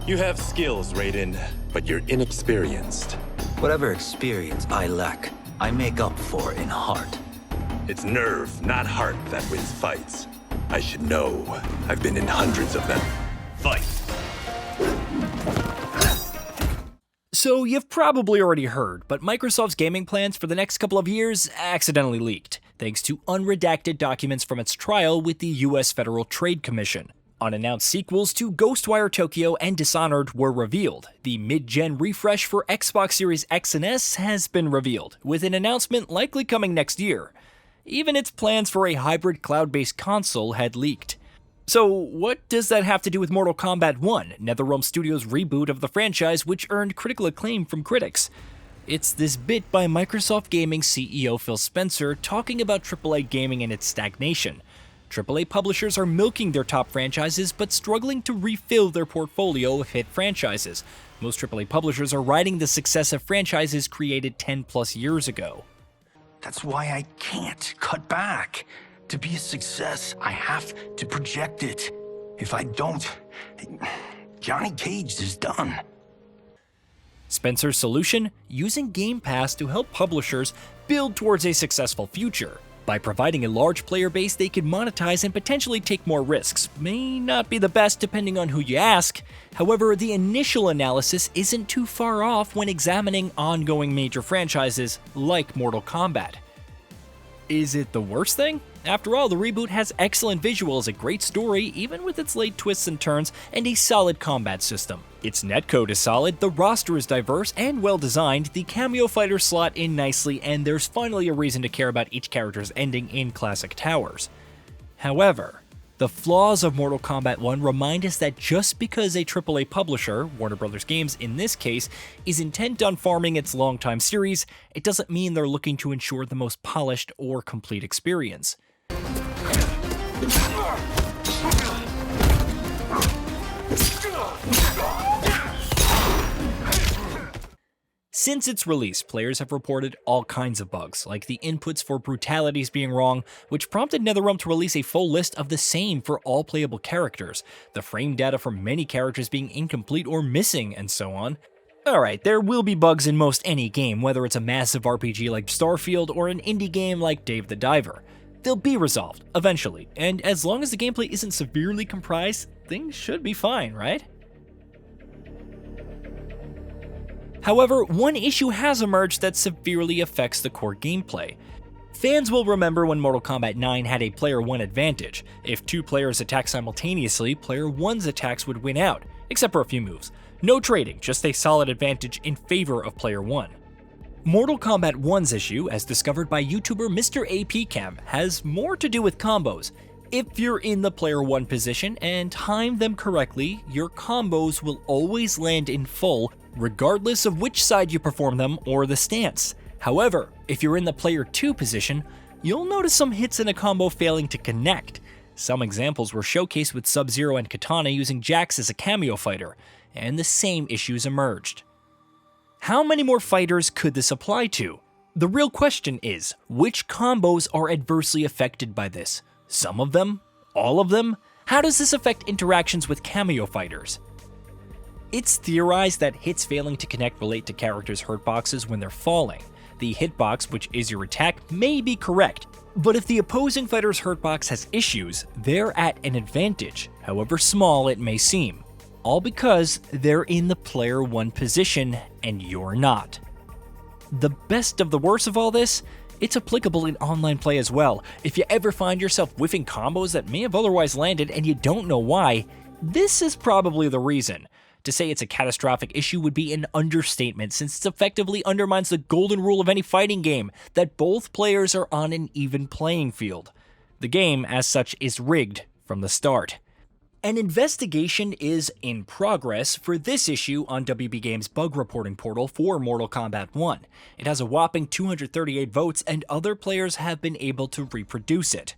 You have skills, Raiden, but you're inexperienced. Whatever experience I lack, I make up for in heart. It's nerve, not heart, that wins fights. I should know. I've been in hundreds of them. Fight! So you've probably already heard, but Microsoft's gaming plans for the next couple of years accidentally leaked, thanks to unredacted documents from its trial with the US Federal Trade Commission. Unannounced sequels to Ghostwire Tokyo and Dishonored were revealed. The mid-gen refresh for Xbox Series X and S has been revealed, with an announcement likely coming next year. Even its plans for a hybrid cloud-based console had leaked. So what does that have to do with Mortal Kombat 1, NetherRealm Studios' reboot of the franchise, which earned critical acclaim from critics? It's this bit by Microsoft Gaming CEO Phil Spencer talking about AAA gaming and its stagnation. AAA publishers are milking their top franchises but struggling to refill their portfolio of hit franchises. Most AAA publishers are riding the success of franchises created 10 plus years ago. That's why I can't cut back. To be a success, I have to project it. If I don't, Johnny Cage is done. Spencer's solution? Using Game Pass to help publishers build towards a successful future. By providing a large player base they can monetize and potentially take more risks. May not be the best depending on who you ask. However, the initial analysis isn't too far off when examining ongoing major franchises like Mortal Kombat. Is it the worst thing? After all, the reboot has excellent visuals, a great story, even with its late twists and turns, and a solid combat system. Its netcode is solid, the roster is diverse and well designed, the cameo fighters slot in nicely, and there's finally a reason to care about each character's ending in classic towers. However, the flaws of Mortal Kombat 1 remind us that just because a AAA publisher, Warner Bros. Games in this case, is intent on farming its longtime series, it doesn't mean they're looking to ensure the most polished or complete experience. Since its release, players have reported all kinds of bugs, like the inputs for brutalities being wrong, which prompted NetherRealm to release a full list of the same for all playable characters, the frame data for many characters being incomplete or missing, and so on. Alright, there will be bugs in most any game, whether it's a massive RPG like Starfield or an indie game like Dave the Diver. They'll be resolved, eventually, and as long as the gameplay isn't severely comprised, things should be fine, right? However, one issue has emerged that severely affects the core gameplay. Fans will remember when Mortal Kombat 9 had a Player 1 advantage. If two players attacked simultaneously, Player 1's attacks would win out, except for a few moves. No trading, just a solid advantage in favor of Player 1. Mortal Kombat 1's issue, as discovered by YouTuber Mr. APCam, has more to do with combos. If you're in the Player 1 position and time them correctly, your combos will always land in full, regardless of which side you perform them or the stance. However, if you're in the Player 2 position, you'll notice some hits in a combo failing to connect. Some examples were showcased with Sub-Zero and Katana using Jax as a cameo fighter, and the same issues emerged. How many more fighters could this apply to? The real question is, which combos are adversely affected by this? Some of them? All of them? How does this affect interactions with cameo fighters? It's theorized that hits failing to connect relate to characters' hurtboxes when they're falling. The hitbox, which is your attack, may be correct, but if the opposing fighter's hurtbox has issues, they're at an advantage, however small it may seem. All because they're in the Player 1 position and you're not. The best of the worst of all this? It's applicable in online play as well. If you ever find yourself whiffing combos that may have otherwise landed and you don't know why, this is probably the reason. To say it's a catastrophic issue would be an understatement, since it effectively undermines the golden rule of any fighting game, that both players are on an even playing field. The game, as such, is rigged from the start. An investigation is in progress for this issue on WB Games' bug reporting portal for Mortal Kombat 1. It has a whopping 238 votes, and other players have been able to reproduce it.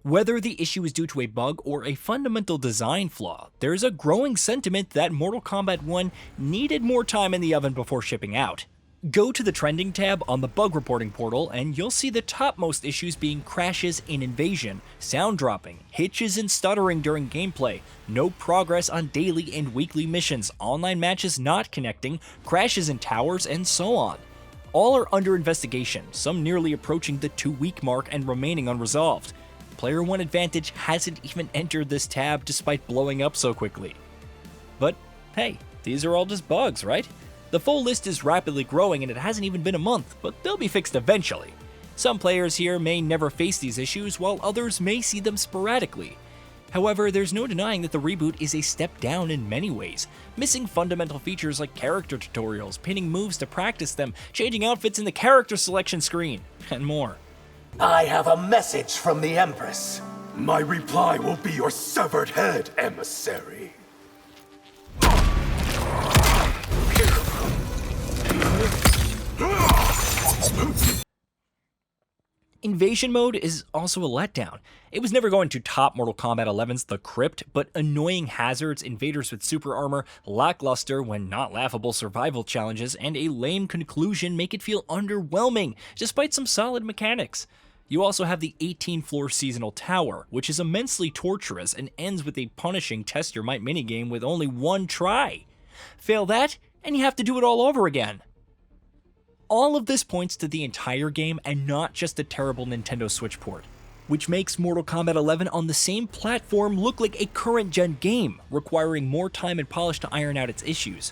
Whether the issue is due to a bug or a fundamental design flaw, there's a growing sentiment that Mortal Kombat 1 needed more time in the oven before shipping out. Go to the trending tab on the bug reporting portal and you'll see the topmost issues being crashes in Invasion, sound dropping, hitches and stuttering during gameplay, no progress on daily and weekly missions, online matches not connecting, crashes in towers, and so on. All are under investigation, some nearly approaching the 2-week mark and remaining unresolved. Player 1 Advantage hasn't even entered this tab despite blowing up so quickly. But hey, these are all just bugs, right? The full list is rapidly growing and it hasn't even been a month, but they'll be fixed eventually. Some players here may never face these issues, while others may see them sporadically. However, there's no denying that the reboot is a step down in many ways, missing fundamental features like character tutorials, pinning moves to practice them, changing outfits in the character selection screen, and more. I have a message from the Empress. My reply will be your severed head, emissary. Invasion mode is also a letdown. It was never going to top Mortal Kombat 11's The Crypt, but annoying hazards, invaders with super armor, lackluster when not laughable survival challenges, and a lame conclusion make it feel underwhelming, despite some solid mechanics. You also have the 18-floor seasonal tower, which is immensely torturous and ends with a punishing test your might minigame with only one try. Fail that, and you have to do it all over again. All of this points to the entire game and not just a terrible Nintendo Switch port, which makes Mortal Kombat 11 on the same platform look like a current-gen game, requiring more time and polish to iron out its issues.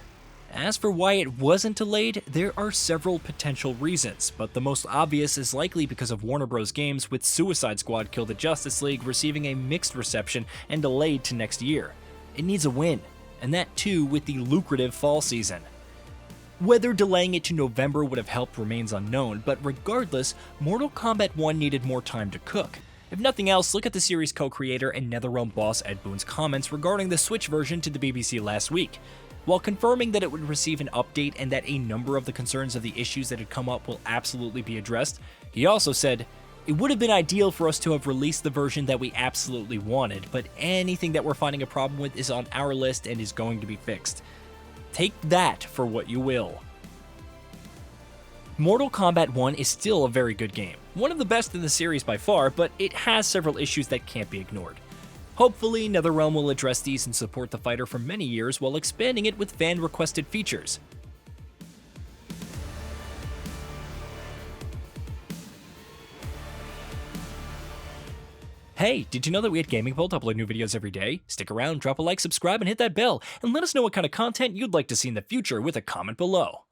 As for why it wasn't delayed, there are several potential reasons, but the most obvious is likely because of Warner Bros. Games with Suicide Squad Kill the Justice League receiving a mixed reception and delayed to next year. It needs a win, and that too with the lucrative fall season. Whether delaying it to November would have helped remains unknown, but regardless, Mortal Kombat 1 needed more time to cook. If nothing else, look at the series co-creator and NetherRealm boss Ed Boon's comments regarding the Switch version to the BBC last week. While confirming that it would receive an update and that a number of the concerns of the issues that had come up will absolutely be addressed, he also said, "It would have been ideal for us to have released the version that we absolutely wanted, but anything that we're finding a problem with is on our list and is going to be fixed. Take that for what you will." Mortal Kombat 1 is still a very good game, one of the best in the series by far, but it has several issues that can't be ignored. Hopefully, NetherRealm will address these and support the fighter for many years while expanding it with fan-requested features. Hey, did you know that we at GamingBolt upload new videos every day? Stick around, drop a like, subscribe, and hit that bell, and let us know what kind of content you'd like to see in the future with a comment below.